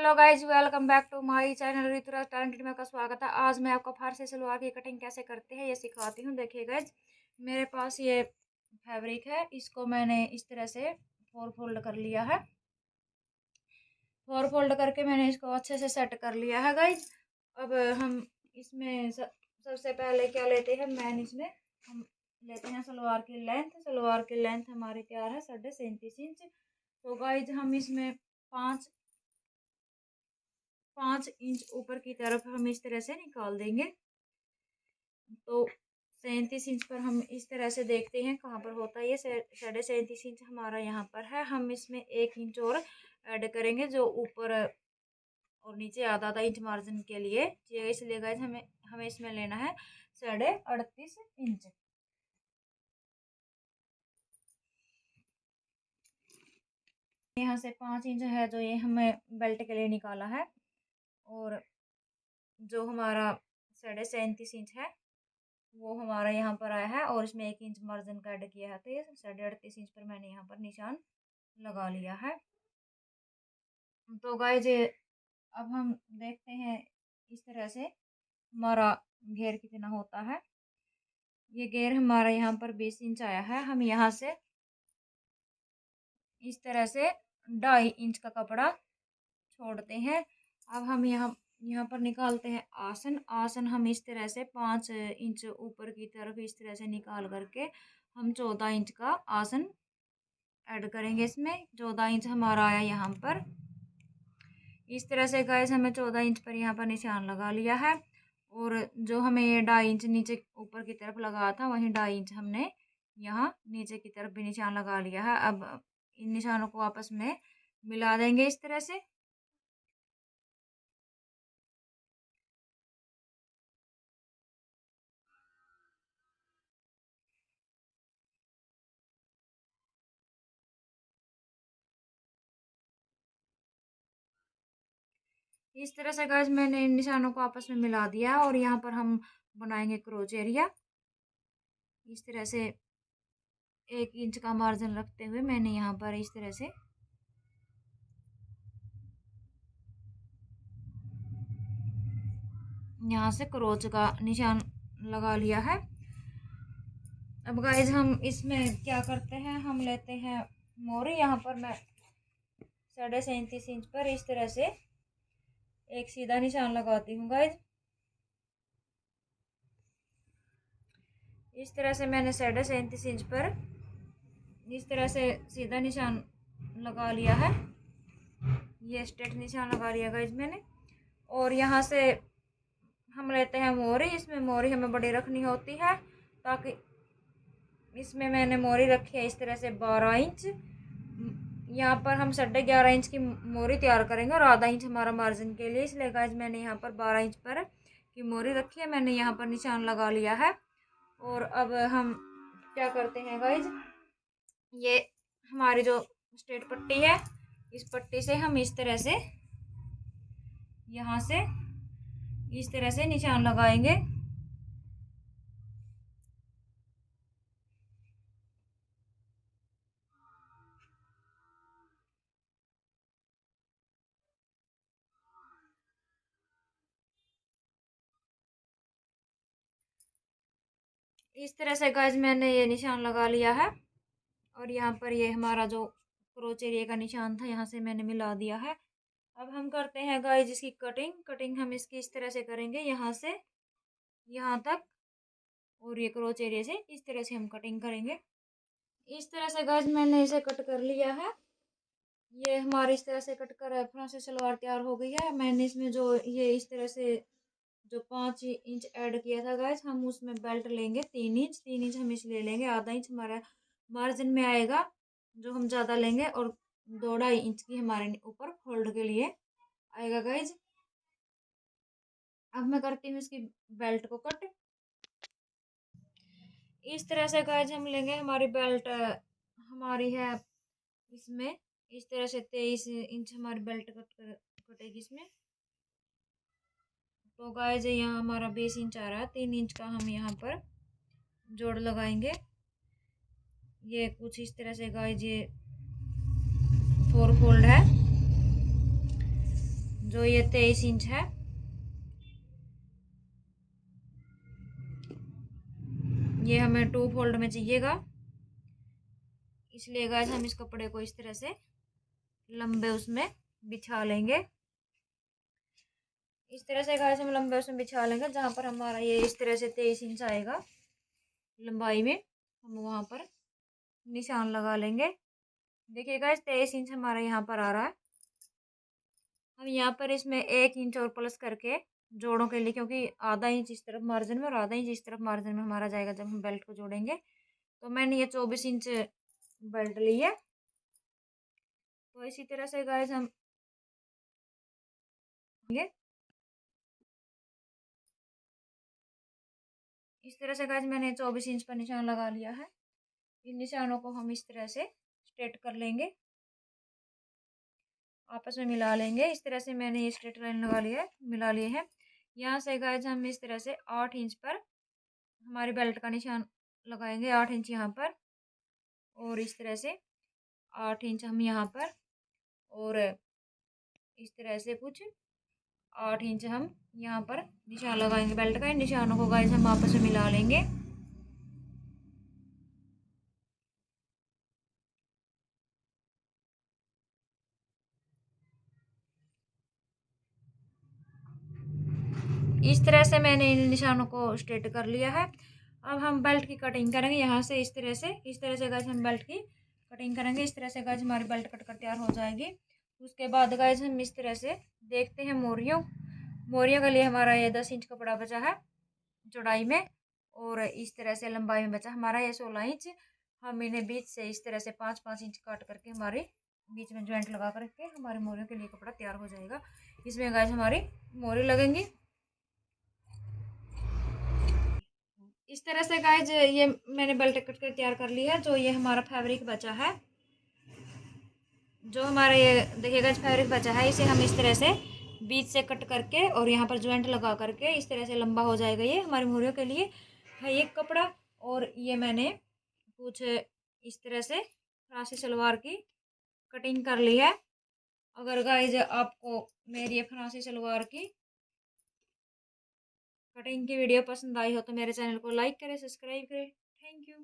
Hello guys, welcome back to my channel Rituraj talented में का स्वागत है। आज मैं आपको फारसी सलवार की कटिंग कैसे करते हैं ये सिखाती हूँ। देखिए गाइज, मेरे पास ये फैब्रिक है, इसको मैंने इस तरह से फोर फोल्ड कर लिया है। फोर फोल्ड करके मैंने इसको अच्छे से सेट कर लिया है गाइज। अब हम इसमें सबसे पहले क्या लेते हैं, मैन इसमें हम लेते हैं सलवार की लेंथ। सलवार की लेंथ हमारी तैयार है 37.5 इंच। तो गाइज हम इसमें 5 इंच ऊपर की तरफ हम इस तरह से निकाल देंगे। तो 37 इंच पर हम इस तरह से देखते हैं कहाँ पर होता है। ये 37.5 इंच हमारा यहाँ पर है। हम इसमें 1 इंच और ऐड करेंगे, जो ऊपर और नीचे आधा आधा इंच मार्जिन के लिए चाहिए। इसलिए गाइस हमें हमें इसमें लेना है 38.5 इंच। यहाँ से 5 इंच है जो ये हमें बेल्ट के लिए निकाला है, और जो हमारा 37.5 इंच है वो हमारा यहाँ पर आया है, और इसमें 1 इंच मार्जिन का ऐड किया है। तो ये 38.5 इंच पर मैंने यहाँ पर निशान लगा लिया है। तो गाइस अब हम देखते हैं इस तरह से हमारा घेर कितना होता है। ये घेर हमारा यहाँ पर 20 इंच आया है। हम यहाँ से इस तरह से 2.5 इंच का कपड़ा छोड़ते हैं। अब हम यहाँ पर निकालते हैं आसन। आसन हम इस तरह से 5 इंच ऊपर की तरफ इस तरह से निकाल करके हम 14 इंच का आसन ऐड करेंगे। इसमें 14 इंच हमारा आया यहाँ पर। इस तरह से गाइस हमें 14 इंच पर यहाँ पर निशान लगा लिया है, और जो हमें ये 2.5 इंच नीचे ऊपर की तरफ लगा था वहीं 2.5 इंच हमने यहाँ नीचे की तरफ भी निशान लगा लिया है। अब इन निशानों को आपस में मिला देंगे इस तरह से। इस तरह से गाइस मैंने इन निशानों को आपस में मिला दिया, और यहाँ पर हम बनाएंगे क्रोच एरिया। इस तरह से 1 इंच का मार्जिन रखते हुए मैंने यहाँ पर इस तरह से यहाँ से क्रोच का निशान लगा लिया है। अब गाइज हम इसमें क्या करते हैं, हम लेते हैं मोरी। यहाँ पर मैं 37.5 इंच पर इस तरह से एक सीधा निशान लगाती हूँ गाइज। इस तरह से मैंने 37.5 इंच पर इस तरह से सीधा निशान लगा लिया है। ये स्ट्रेट निशान लगा लिया गाइज मैंने। और यहाँ से हम लेते हैं मोरी। इसमें मोरी हमें बड़ी रखनी होती है, ताकि इसमें मैंने मोरी रखी है इस तरह से 12 इंच। यहाँ पर हम 11.5 इंच की मोरी तैयार करेंगे, और आधा इंच हमारा मार्जिन के लिए। इसलिए गाइज मैंने यहाँ पर 12 इंच पर की मोरी रखी है। मैंने यहाँ पर निशान लगा लिया है। और अब हम क्या करते हैं गाइज, ये हमारी जो स्ट्रेट पट्टी है, इस पट्टी से हम इस तरह से यहाँ से इस तरह से निशान लगाएंगे। इस तरह से गाइज मैंने ये निशान लगा लिया है, और यहाँ पर ये हमारा जो क्रोच एरिया का निशान था यहाँ से मैंने मिला दिया है। अब हम करते हैं गाइज इसकी कटिंग। कटिंग हम इसकी इस तरह से करेंगे, यहाँ से यहाँ तक, और ये क्रोच एरिया से इस तरह से हम कटिंग करेंगे। इस तरह से गाइज मैंने इसे कट कर लिया है। ये हमारी इस तरह से कट कर फ्रांसी सलवार तैयार हो गई है। मैंने इसमें जो ये इस तरह से जो 5 इंच ऐड किया था गाइज, हम उसमें बेल्ट लेंगे 3 इंच। 3 इंच हम इसलिए लेंगे, आधा इंच हमारा मार्जिन में आएगा जो हम ज़्यादा लेंगे, और 2-2.5 इंच की हमारे ऊपर फोल्ड के लिए आएगा गाइज। अब मैं करती हूँ इसकी बेल्ट को कट। इस तरह से गाइज हम लेंगे। हमारी बेल्ट हमारी है इसमें इस तरह से 23 इंच हमारी बेल्ट कटेगी इसमें। तो गाइज यहाँ हमारा 20 इंच आ रहा है। 3 इंच का हम यहाँ पर जोड़ लगाएंगे। ये कुछ इस तरह से गाइज ये 4 फोल्ड है। जो ये 23 इंच है, ये हमें 2 फोल्ड में चाहिएगा। इसलिए गाइस हम इस कपड़े को इस तरह से लंबे उसमें बिछा लेंगे। इस तरह से गाइस हम लंबे उसमें बिछा लेंगे। जहाँ पर हमारा ये इस तरह से 23 इंच आएगा लंबाई में, हम वहाँ पर निशान लगा लेंगे। देखिए गाइस 23 इंच हमारा यहाँ पर आ रहा है। हम यहाँ पर इसमें 1 इंच और प्लस करके जोड़ों के लिए, क्योंकि आधा इंच इस तरफ मार्जिन में और आधा इंच इस तरफ मार्जिन में हमारा जाएगा जब हम बेल्ट को जोड़ेंगे। तो मैंने ये 24 इंच बेल्ट ली है। तो इसी तरह से गाइस हम ये इस तरह से गाइस मैंने 24 इंच पर निशान लगा लिया है। इन निशानों को हम इस तरह से स्ट्रेट कर लेंगे, आपस में मिला लेंगे। इस तरह से मैंने ये स्ट्रेट लाइन लगा लिया है, मिला लिए हैं। यहाँ से गाइस हम इस तरह से 8 इंच पर हमारे बेल्ट का निशान लगाएंगे। 8 इंच यहाँ पर और इस तरह से 8 इंच हम यहाँ पर, और इस तरह से कुछ 8 इंच हम यहाँ पर निशान लगाएंगे बेल्ट का। इन निशानों को गाइस हम आपस में मिला लेंगे। इस तरह से मैंने इन निशानों को स्ट्रेट कर लिया है। अब हम बेल्ट की कटिंग करेंगे। यहाँ से इस तरह से गाइस हम बेल्ट की कटिंग करेंगे। इस तरह से गाइस हमारी बेल्ट कट कर तैयार हो जाएगी। उसके बाद गाइस हम इस तरह से देखते हैं मोरियों मोरियों के लिए हमारा ये 10 इंच कपड़ा बचा है चौड़ाई में, और इस तरह से लंबाई में बचा हमारा ये 16 इंच। हम इन्हें बीच से इस तरह से 5-5 इंच काट करके हमारे बीच में ज्वाइंट लगा करके हमारी मोरियों के लिए कपड़ा तैयार हो जाएगा। इसमें गाइस हमारी मोरी लगेंगी। इस तरह से गाइस ये मैंने बेल्ट कट कर तैयार कर ली है। जो ये हमारा फैब्रिक बचा है, जो हमारा ये देखिए गाइस फैब्रिक बचा है, इसे हम इस तरह से बीच से कट करके और यहाँ पर ज्वाइंट लगा करके इस तरह से लंबा हो जाएगा। ये हमारी मोरियों के लिए है एक कपड़ा। और ये मैंने कुछ इस तरह से फरासी सलवार की कटिंग कर ली है। अगर गाइस आपको मेरी ये फरासी सलवार की कटिंग की वीडियो पसंद आई हो तो मेरे चैनल को लाइक करें, सब्सक्राइब करें। Thank you.